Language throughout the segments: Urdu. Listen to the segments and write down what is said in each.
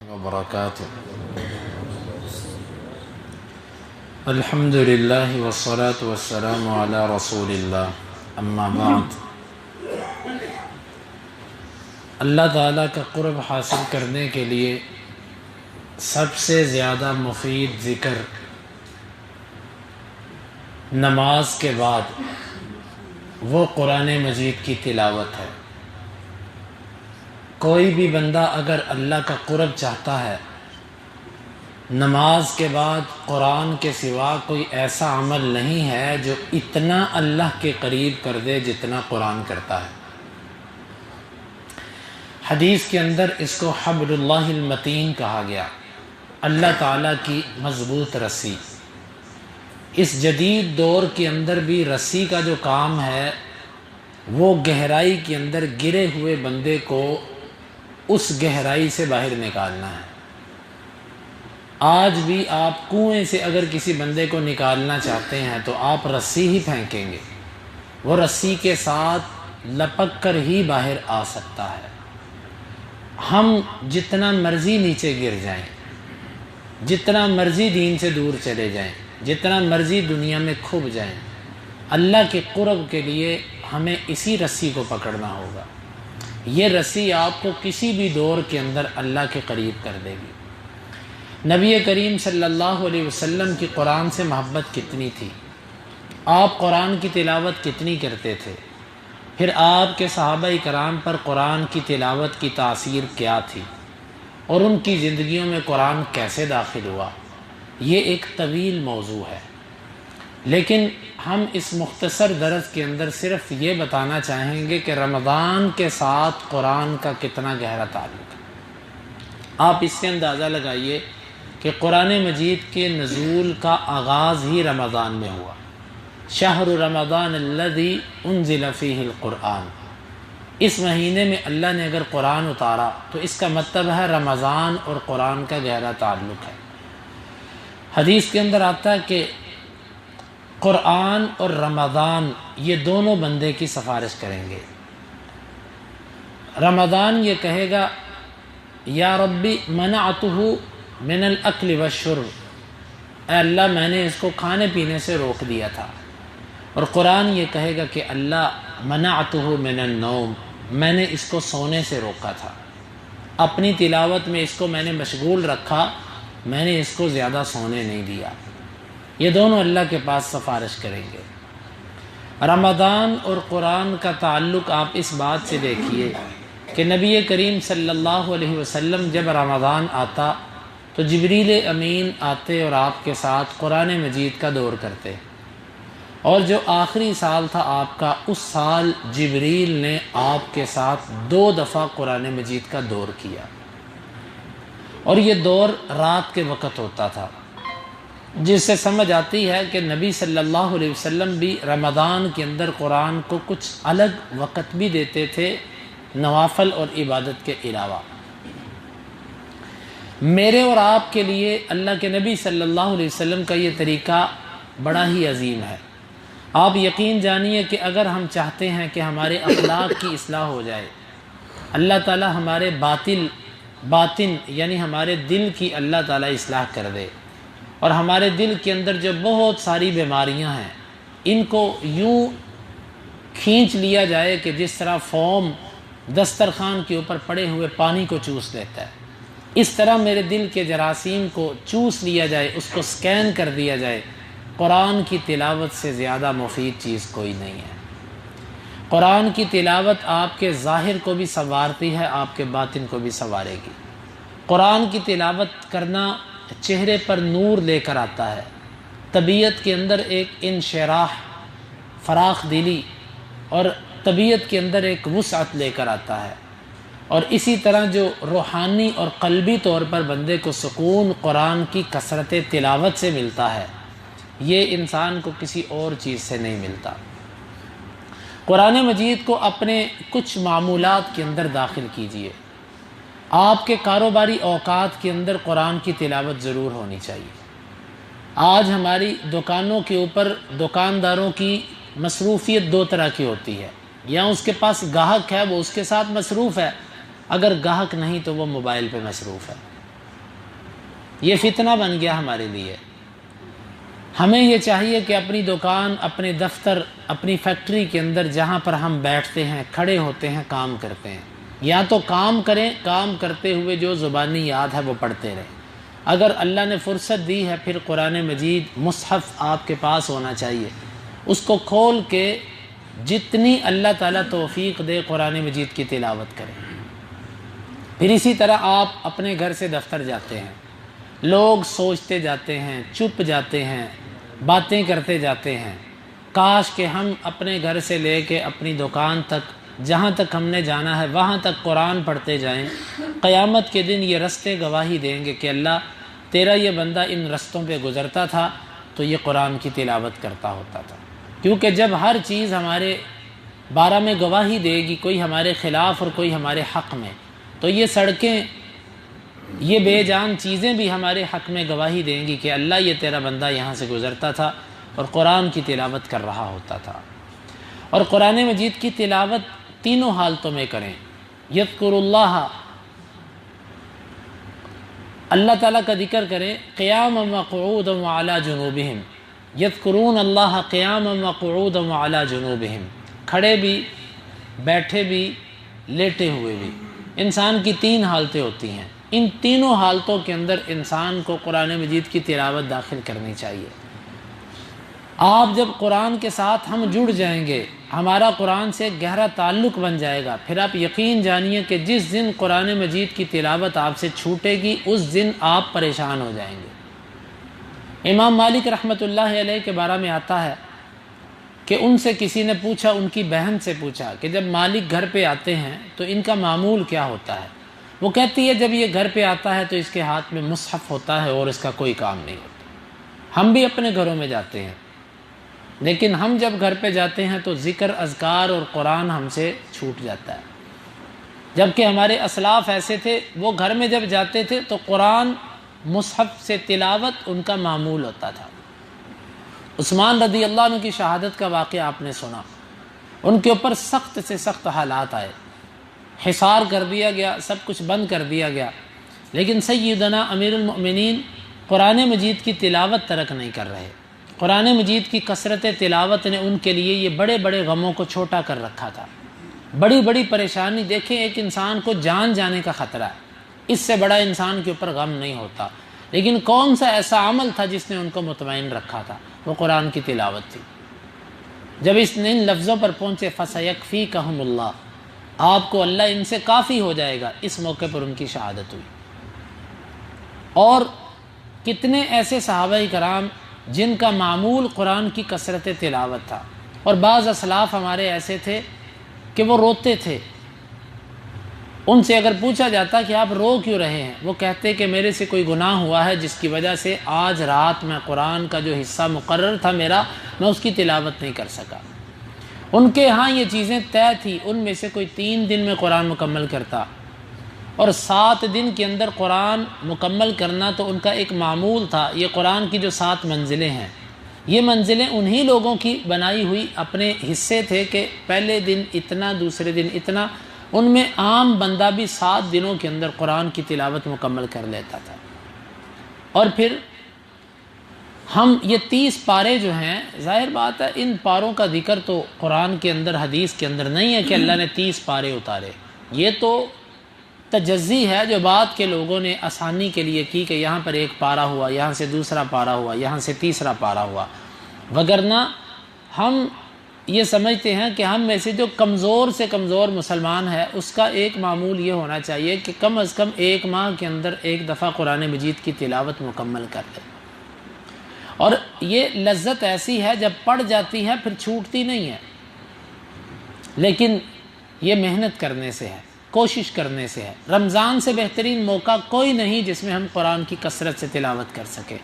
وبرکاتہ۔ الحمدللہ والصلاة والسلام علی رسول اللہ، اما بعد۔ اللہ تعالیٰ کا قرب حاصل کرنے کے لیے سب سے زیادہ مفید ذکر نماز کے بعد وہ قرآن مجید کی تلاوت ہے۔ کوئی بھی بندہ اگر اللہ کا قرب چاہتا ہے، نماز کے بعد قرآن کے سوا کوئی ایسا عمل نہیں ہے جو اتنا اللہ کے قریب کر دے جتنا قرآن کرتا ہے۔ حدیث کے اندر اس کو حبل اللہ المتین کہا گیا، اللہ تعالیٰ کی مضبوط رسی۔ اس جدید دور کے اندر بھی رسی کا جو کام ہے وہ گہرائی کے اندر گرے ہوئے بندے کو اس گہرائی سے باہر نکالنا ہے۔ آج بھی آپ کنویں سے اگر کسی بندے کو نکالنا چاہتے ہیں تو آپ رسی ہی پھینکیں گے، وہ رسی کے ساتھ لپک کر ہی باہر آ سکتا ہے۔ ہم جتنا مرضی نیچے گر جائیں، جتنا مرضی دین سے دور چلے جائیں، جتنا مرضی دنیا میں کھب جائیں، اللہ کے قرب کے لیے ہمیں اسی رسی کو پکڑنا ہوگا۔ یہ رسی آپ کو کسی بھی دور کے اندر اللہ کے قریب کر دے گی۔ نبی کریم صلی اللہ علیہ وسلم کی قرآن سے محبت کتنی تھی، آپ قرآن کی تلاوت کتنی کرتے تھے، پھر آپ کے صحابہ کرام پر قرآن کی تلاوت کی تاثیر کیا تھی اور ان کی زندگیوں میں قرآن کیسے داخل ہوا، یہ ایک طویل موضوع ہے، لیکن ہم اس مختصر درس کے اندر صرف یہ بتانا چاہیں گے کہ رمضان کے ساتھ قرآن کا کتنا گہرا تعلق ہے۔ آپ اس سے اندازہ لگائیے کہ قرآن مجید کے نزول کا آغاز ہی رمضان میں ہوا۔ شہر رمضان الذی انزل فیہ القرآن، اس مہینے میں اللہ نے اگر قرآن اتارا تو اس کا مطلب ہے رمضان اور قرآن کا گہرا تعلق ہے۔ حدیث کے اندر آتا ہے کہ قرآن اور رمضان یہ دونوں بندے کی سفارش کریں گے۔ رمضان یہ کہے گا یا ربی منعتہ من الاکل والشرب، اے اللہ میں نے اس کو کھانے پینے سے روک دیا تھا۔ اور قرآن یہ کہے گا کہ اللہ منعتہ من النوم، میں نے اس کو سونے سے روکا تھا، اپنی تلاوت میں اس کو میں نے مشغول رکھا، میں نے اس کو زیادہ سونے نہیں دیا۔ یہ دونوں اللہ کے پاس سفارش کریں گے۔ رمضان اور قرآن کا تعلق آپ اس بات سے دیکھیے کہ نبی کریم صلی اللہ علیہ وسلم جب رمضان آتا تو جبریل امین آتے اور آپ کے ساتھ قرآن مجید کا دور کرتے، اور جو آخری سال تھا آپ کا، اس سال جبریل نے آپ کے ساتھ 2 دفعہ قرآن مجید کا دور کیا، اور یہ دور رات کے وقت ہوتا تھا، جس سے سمجھ آتی ہے کہ نبی صلی اللہ علیہ وسلم بھی رمضان کے اندر قرآن کو کچھ الگ وقت بھی دیتے تھے نوافل اور عبادت کے علاوہ۔ میرے اور آپ کے لیے اللہ کے نبی صلی اللہ علیہ وسلم کا یہ طریقہ بڑا ہی عظیم ہے۔ آپ یقین جانیے کہ اگر ہم چاہتے ہیں کہ ہمارے اخلاق کی اصلاح ہو جائے، اللہ تعالی ہمارے باطن یعنی ہمارے دل کی اللہ تعالی اصلاح کر دے، اور ہمارے دل کے اندر جو بہت ساری بیماریاں ہیں ان کو یوں کھینچ لیا جائے کہ جس طرح فوم دسترخوان کے اوپر پڑے ہوئے پانی کو چوس لیتا ہے، اس طرح میرے دل کے جراثیم کو چوس لیا جائے، اس کو سکین کر دیا جائے۔ قرآن کی تلاوت سے زیادہ مفید چیز کوئی نہیں ہے۔ قرآن کی تلاوت آپ کے ظاہر کو بھی سنوارتی ہے، آپ کے باطن کو بھی سنوارے گی۔ قرآن کی تلاوت کرنا چہرے پر نور لے کر آتا ہے، طبیعت کے اندر ایک انشراح، فراخ دلی، اور طبیعت کے اندر ایک وسعت لے کر آتا ہے، اور اسی طرح جو روحانی اور قلبی طور پر بندے کو سکون قرآن کی کثرت تلاوت سے ملتا ہے، یہ انسان کو کسی اور چیز سے نہیں ملتا۔ قرآن مجید کو اپنے کچھ معمولات کے اندر داخل کیجئے۔ آپ کے کاروباری اوقات کے اندر قرآن کی تلاوت ضرور ہونی چاہیے۔ آج ہماری دکانوں کے اوپر دکانداروں کی مصروفیت 2 طرح کی ہوتی ہے، یا اس کے پاس گاہک ہے وہ اس کے ساتھ مصروف ہے، اگر گاہک نہیں تو وہ موبائل پہ مصروف ہے۔ یہ فتنہ بن گیا ہمارے لیے۔ ہمیں یہ چاہیے کہ اپنی دکان، اپنے دفتر، اپنی فیکٹری کے اندر جہاں پر ہم بیٹھتے ہیں، کھڑے ہوتے ہیں، کام کرتے ہیں، یا تو کام کریں، کام کرتے ہوئے جو زبانی یاد ہے وہ پڑھتے رہیں۔ اگر اللہ نے فرصت دی ہے پھر قرآن مجید مصحف آپ کے پاس ہونا چاہیے، اس کو کھول کے جتنی اللہ تعالیٰ توفیق دے قرآن مجید کی تلاوت کریں۔ پھر اسی طرح آپ اپنے گھر سے دفتر جاتے ہیں، لوگ سوچتے جاتے ہیں، چپ جاتے ہیں، باتیں کرتے جاتے ہیں، کاش کہ ہم اپنے گھر سے لے کے اپنی دکان تک، جہاں تک ہم نے جانا ہے وہاں تک قرآن پڑھتے جائیں۔ قیامت کے دن یہ رستے گواہی دیں گے کہ اللہ تیرا یہ بندہ ان رستوں پہ گزرتا تھا تو یہ قرآن کی تلاوت کرتا ہوتا تھا۔ کیونکہ جب ہر چیز ہمارے بارے میں گواہی دے گی، کوئی ہمارے خلاف اور کوئی ہمارے حق میں، تو یہ سڑکیں، یہ بے جان چیزیں بھی ہمارے حق میں گواہی دیں گی کہ اللہ یہ تیرا بندہ یہاں سے گزرتا تھا اور قرآن کی تلاوت کر رہا ہوتا تھا۔ اور قرآن مجید کی تلاوت تینوں حالتوں میں کریں۔ یذکر اللہ، اللہ تعالیٰ کا ذکر کریں، قیاما وقعودا وعلی جنوبہم، یذکرون اللہ قیاما وقعودا وعلی جنوبہم، کھڑے بھی، بیٹھے بھی، لیٹے ہوئے بھی۔ انسان کی تین حالتیں ہوتی ہیں، ان تینوں حالتوں کے اندر انسان کو قرآن مجید کی تلاوت داخل کرنی چاہیے۔ آپ جب قرآن کے ساتھ ہم جڑ جائیں گے، ہمارا قرآن سے گہرا تعلق بن جائے گا، پھر آپ یقین جانیے کہ جس دن قرآن مجید کی تلاوت آپ سے چھوٹے گی اس دن آپ پریشان ہو جائیں گے۔ امام مالک رحمۃ اللہ علیہ کے بارے میں آتا ہے کہ ان سے کسی نے پوچھا، ان کی بہن سے پوچھا کہ جب مالک گھر پہ آتے ہیں تو ان کا معمول کیا ہوتا ہے؟ وہ کہتی ہے جب یہ گھر پہ آتا ہے تو اس کے ہاتھ میں مصحف ہوتا ہے اور اس کا کوئی کام نہیں ہوتا۔ ہم بھی اپنے گھروں میں جاتے ہیں، لیکن ہم جب گھر پہ جاتے ہیں تو ذکر، اذکار اور قرآن ہم سے چھوٹ جاتا ہے۔ جبکہ ہمارے اسلاف ایسے تھے، وہ گھر میں جب جاتے تھے تو قرآن مصحف سے تلاوت ان کا معمول ہوتا تھا۔ عثمان رضی اللہ عنہ کی شہادت کا واقعہ آپ نے سنا، ان کے اوپر سخت سے سخت حالات آئے، حصار کر دیا گیا، سب کچھ بند کر دیا گیا، لیکن سیدنا امیر المؤمنین قرآن مجید کی تلاوت ترک نہیں کر رہے۔ قرآن مجید کی کثرت تلاوت نے ان کے لیے یہ بڑے بڑے غموں کو چھوٹا کر رکھا تھا۔ بڑی بڑی پریشانی، دیکھیں ایک انسان کو جان جانے کا خطرہ ہے، اس سے بڑا انسان کے اوپر غم نہیں ہوتا، لیکن کون سا ایسا عمل تھا جس نے ان کو مطمئن رکھا تھا؟ وہ قرآن کی تلاوت تھی۔ جب ان لفظوں پر پہنچے فَسَيَكْفِيكَهُمُ اللَّهُ، آپ کو اللہ ان سے کافی ہو جائے گا، اس موقع پر ان کی شہادت ہوئی۔ اور کتنے ایسے صحابہ کرام جن کا معمول قرآن کی کثرت تلاوت تھا، اور بعض اسلاف ہمارے ایسے تھے کہ وہ روتے تھے۔ ان سے اگر پوچھا جاتا کہ آپ رو کیوں رہے ہیں، وہ کہتے کہ میرے سے کوئی گناہ ہوا ہے جس کی وجہ سے آج رات میں قرآن کا جو حصہ مقرر تھا میرا، میں اس کی تلاوت نہیں کر سکا۔ ان کے ہاں یہ چیزیں طے تھی، ان میں سے کوئی 3 دن میں قرآن مکمل کرتا، اور 7 دن کے اندر قرآن مکمل کرنا تو ان کا ایک معمول تھا۔ یہ قرآن کی جو 7 منزلیں ہیں، یہ منزلیں انہی لوگوں کی بنائی ہوئی اپنے حصے تھے کہ پہلے دن اتنا، دوسرے دن اتنا، ان میں عام بندہ بھی 7 دنوں کے اندر قرآن کی تلاوت مکمل کر لیتا تھا۔ اور پھر ہم یہ 30 پارے جو ہیں، ظاہر بات ہے ان پاروں کا ذکر تو قرآن کے اندر، حدیث کے اندر نہیں ہے کہ اللہ نے 30 پارے اتارے، یہ تو تجزی ہے جو بعد کے لوگوں نے آسانی کے لیے کی کہ یہاں پر ایک پارہ ہوا، یہاں سے دوسرا پارہ ہوا، یہاں سے تیسرا پارہ ہوا، وگرنہ ہم یہ سمجھتے ہیں کہ ہم میں سے جو کمزور سے کمزور مسلمان ہے اس کا ایک معمول یہ ہونا چاہیے کہ کم از کم 1 ماہ کے اندر 1 دفعہ قرآن مجید کی تلاوت مکمل کر لے۔ اور یہ لذت ایسی ہے جب پڑ جاتی ہے پھر چھوٹتی نہیں ہے، لیکن یہ محنت کرنے سے ہے، کوشش کرنے سے ہے۔ رمضان سے بہترین موقع کوئی نہیں جس میں ہم قرآن کی کثرت سے تلاوت کر سکیں۔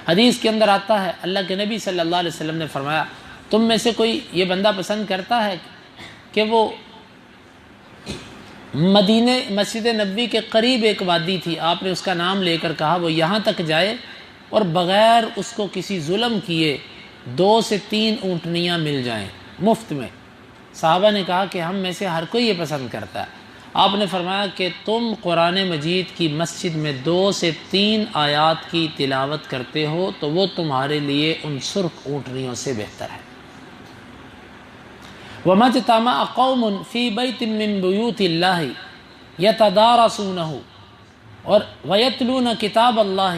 حدیث کے اندر آتا ہے، اللہ کے نبی صلی اللہ علیہ وسلم نے فرمایا، تم میں سے کوئی یہ بندہ پسند کرتا ہے کہ وہ مدینہ مسجد نبوی کے قریب ایک وادی تھی، آپ نے اس کا نام لے کر کہا، وہ یہاں تک جائے اور بغیر اس کو کسی ظلم کیے 2 سے 3 اونٹنیاں مل جائیں مفت میں۔ صحابہ نے کہا کہ ہم میں سے ہر کوئی یہ پسند کرتا ہے۔ آپ نے فرمایا کہ تم قرآن مجید کی مسجد میں 2 سے 3 آیات کی تلاوت کرتے ہو تو وہ تمہارے لیے ان سرخ اونٹنیوں سے بہتر ہے۔ وَمَا اجْتَمَعَ قَوْمٌ فِي بَيْتٍ مِّن بُيُوتِ اللَّهِ يَتَدَارَسُونَهُ اور وَيَتْلُونَ كِتَابَ اللَّهِ،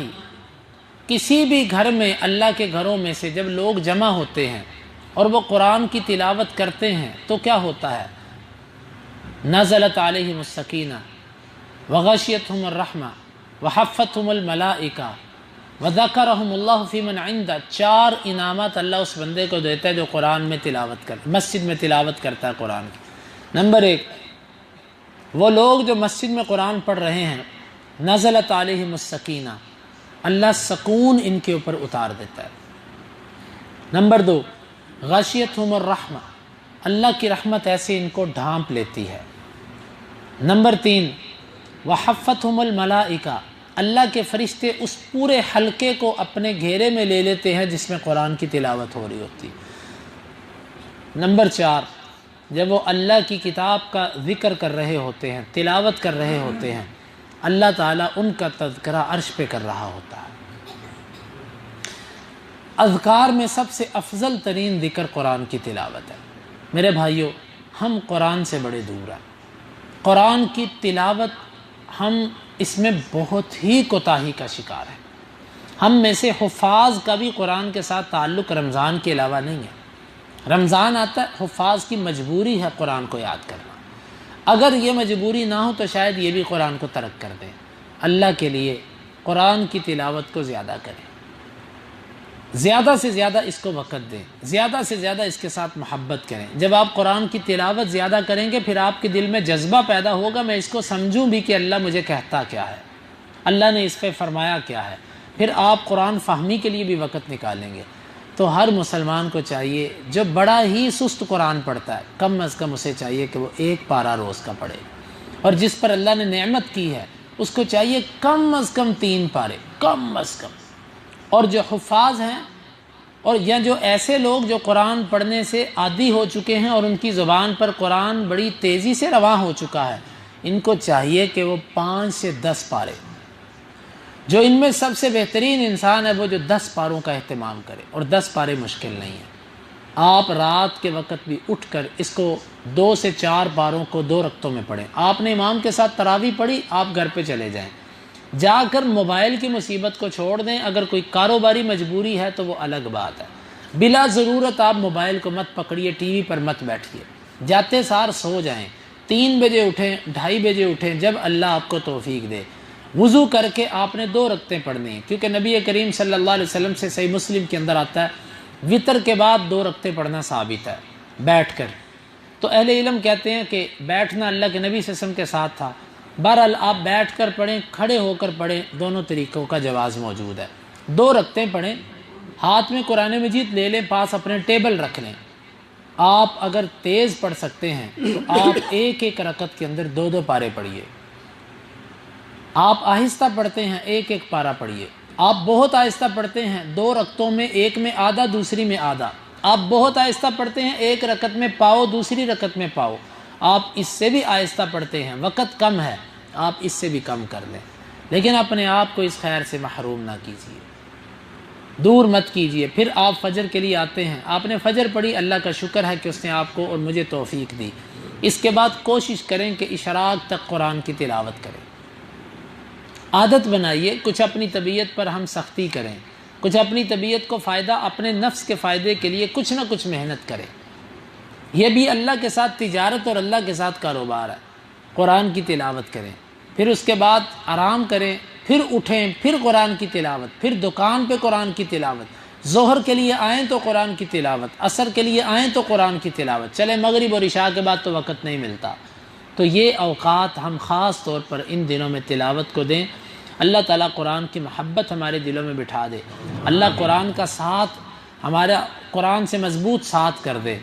کسی بھی گھر میں اللہ کے گھروں میں سے جب لوگ جمع ہوتے ہیں اور وہ قرآن کی تلاوت کرتے ہیں تو کیا ہوتا ہے؟ نزلت علیہم السکینہ وغشیتہم الرحمہ وحفتہم الملائکہ وذکرہم اللہ فی من عندہ۔ 4 انعامات اللہ اس بندے کو دیتا ہے جو قرآن میں تلاوت کرتا، مسجد میں تلاوت کرتا ہے قرآن کی۔ نمبر 1، وہ لوگ جو مسجد میں قرآن پڑھ رہے ہیں، نزلت علیہم السکینہ، اللہ سکون ان کے اوپر اتار دیتا ہے۔ نمبر 2، غشیتہم الرحمہ، اللہ کی رحمت ایسے ان کو ڈھانپ لیتی ہے۔ نمبر 3، وحفتہم الملائکہ، اللہ کے فرشتے اس پورے حلقے کو اپنے گھیرے میں لے لیتے ہیں جس میں قرآن کی تلاوت ہو رہی ہوتی۔ نمبر 4، جب وہ اللہ کی کتاب کا ذکر کر رہے ہوتے ہیں، تلاوت کر رہے ہوتے ہیں، اللہ تعالیٰ ان کا تذکرہ عرش پہ کر رہا ہوتا ہے۔ اذکار میں سب سے افضل ترین ذکر قرآن کی تلاوت ہے۔ میرے بھائیوں، ہم قرآن سے بڑے دور ہیں۔ قرآن کی تلاوت ہم اس میں بہت ہی کوتاہی کا شکار ہیں۔ ہم میں سے حفاظ کا بھی قرآن کے ساتھ تعلق رمضان کے علاوہ نہیں ہے۔ رمضان آتا ہے، حفاظ کی مجبوری ہے قرآن کو یاد کرنا۔ اگر یہ مجبوری نہ ہو تو شاید یہ بھی قرآن کو ترک کر دیں۔ اللہ کے لیے قرآن کی تلاوت کو زیادہ کریں، زیادہ سے زیادہ اس کو وقت دیں، زیادہ سے زیادہ اس کے ساتھ محبت کریں۔ جب آپ قرآن کی تلاوت زیادہ کریں گے پھر آپ کے دل میں جذبہ پیدا ہوگا، میں اس کو سمجھوں بھی کہ اللہ مجھے کہتا کیا ہے، اللہ نے اس پہ فرمایا کیا ہے، پھر آپ قرآن فہمی کے لیے بھی وقت نکالیں گے۔ تو ہر مسلمان کو چاہیے جو بڑا ہی سست قرآن پڑھتا ہے، کم از کم اسے چاہیے کہ وہ 1 پارہ روز کا پڑھے، اور جس پر اللہ نے نعمت کی ہے اس کو چاہیے کم از کم 3 پارے، کم از کم۔ اور جو حفاظ ہیں اور یا جو ایسے لوگ جو قرآن پڑھنے سے عادی ہو چکے ہیں اور ان کی زبان پر قرآن بڑی تیزی سے رواں ہو چکا ہے، ان کو چاہیے کہ وہ 5 سے 10 پارے، جو ان میں سب سے بہترین انسان ہے وہ جو 10 پاروں کا اہتمام کرے، اور 10 پارے مشکل نہیں ہیں۔ آپ رات کے وقت بھی اٹھ کر اس کو 2 سے 4 پاروں کو 2 رکعتوں میں پڑھیں۔ آپ نے امام کے ساتھ تراویح پڑھی، آپ گھر پہ چلے جائیں، جا کر موبائل کی مصیبت کو چھوڑ دیں۔ اگر کوئی کاروباری مجبوری ہے تو وہ الگ بات ہے، بلا ضرورت آپ موبائل کو مت پکڑیے، ٹی وی پر مت بیٹھیے، جاتے سار سو جائیں، 3 بجے اٹھیں، 2:30 بجے اٹھیں، جب اللہ آپ کو توفیق دے۔ وضو کر کے آپ نے 2 رکعتیں پڑھنی ہیں، کیونکہ نبی کریم صلی اللہ علیہ وسلم سے صحیح مسلم کے اندر آتا ہے وطر کے بعد 2 رکعتیں پڑھنا ثابت ہے بیٹھ کر۔ تو اہل علم کہتے ہیں کہ بیٹھنا اللہ کے نبی صلی اللہ علیہ وسلم کے ساتھ تھا۔ بہرحال آپ بیٹھ کر پڑھیں، کھڑے ہو کر پڑھیں، دونوں طریقوں کا جواز موجود ہے۔ 2 رکعتیں پڑھیں، ہاتھ میں قرآن مجید لے لیں، پاس اپنے ٹیبل رکھ لیں۔ آپ اگر تیز پڑھ سکتے ہیں تو آپ 1 رکعت کے اندر 2 پارے پڑھیے۔ آپ آہستہ پڑھتے ہیں 1 پارہ پڑھیے۔ آپ بہت آہستہ پڑھتے ہیں 2 رکعتوں میں، ایک میں آدھا دوسری میں آدھا۔ آپ بہت آہستہ پڑھتے ہیں 1 رکعت میں پاؤ، دوسری رکعت میں پاؤ۔ آپ اس سے بھی آہستہ پڑھتے ہیں، وقت کم ہے، آپ اس سے بھی کم کر لیں، لیکن اپنے آپ کو اس خیر سے محروم نہ کیجیے، دور مت کیجیے۔ پھر آپ فجر کے لیے آتے ہیں، آپ نے فجر پڑھی، اللہ کا شکر ہے کہ اس نے آپ کو اور مجھے توفیق دی۔ اس کے بعد کوشش کریں کہ اشراق تک قرآن کی تلاوت کریں، عادت بنائیے۔ کچھ اپنی طبیعت پر ہم سختی کریں، کچھ اپنی طبیعت کو فائدہ، اپنے نفس کے فائدے کے لیے کچھ نہ کچھ محنت کریں۔ یہ بھی اللہ کے ساتھ تجارت اور اللہ کے ساتھ کاروبار ہے۔ قرآن کی تلاوت کریں، پھر اس کے بعد آرام کریں، پھر اٹھیں، پھر قرآن کی تلاوت، پھر دکان پہ قرآن کی تلاوت، ظہر کے لیے آئیں تو قرآن کی تلاوت، عصر کے لیے آئیں تو قرآن کی تلاوت، چلے مغرب اور عشاء کے بعد تو وقت نہیں ملتا، تو یہ اوقات ہم خاص طور پر ان دنوں میں تلاوت کو دیں۔ اللہ تعالیٰ قرآن کی محبت ہمارے دلوں میں بٹھا دے، اللہ قرآن کا ساتھ ہمارا قرآن سے مضبوط ساتھ کر دے۔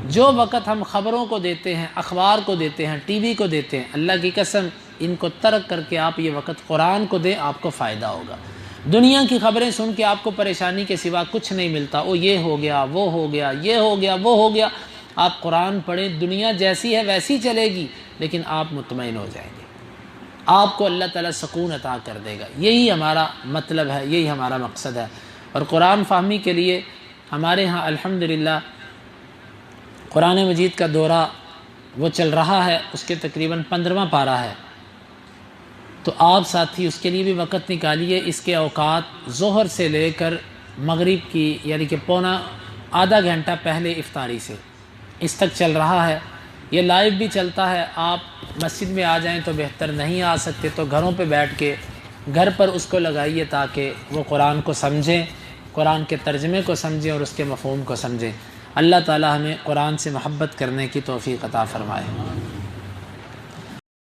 جو وقت ہم خبروں کو دیتے ہیں، اخبار کو دیتے ہیں، ٹی وی کو دیتے ہیں، اللہ کی قسم ان کو ترک کر کے آپ یہ وقت قرآن کو دیں، آپ کو فائدہ ہوگا۔ دنیا کی خبریں سن کے آپ کو پریشانی کے سوا کچھ نہیں ملتا، او یہ ہو گیا، وہ ہو گیا، یہ ہو گیا، وہ ہو گیا۔ آپ قرآن پڑھیں، دنیا جیسی ہے ویسی چلے گی، لیکن آپ مطمئن ہو جائیں گے، آپ کو اللہ تعالیٰ سکون عطا کر دے گا۔ یہی ہمارا مطلب ہے، یہی ہمارا مقصد ہے۔ اور قرآن فہمی کے لیے ہمارے ہاں الحمدللہ قرآن مجید کا دورہ وہ چل رہا ہے، اس کے تقریباً 15واں پارہ ہے، تو آپ ساتھی اس کے لیے بھی وقت نکالیے۔ اس کے اوقات ظہر سے لے کر مغرب کی یعنی کہ پونا آدھا گھنٹہ پہلے افطاری سے اس تک چل رہا ہے۔ یہ لائیو بھی چلتا ہے، آپ مسجد میں آ جائیں تو بہتر، نہیں آ سکتے تو گھروں پہ بیٹھ کے گھر پر اس کو لگائیے تاکہ وہ قرآن کو سمجھیں، قرآن کے ترجمے کو سمجھیں اور اس کے مفہوم کو سمجھیں۔ اللہ تعالی ہمیں قرآن سے محبت کرنے کی توفیق عطا فرمائے۔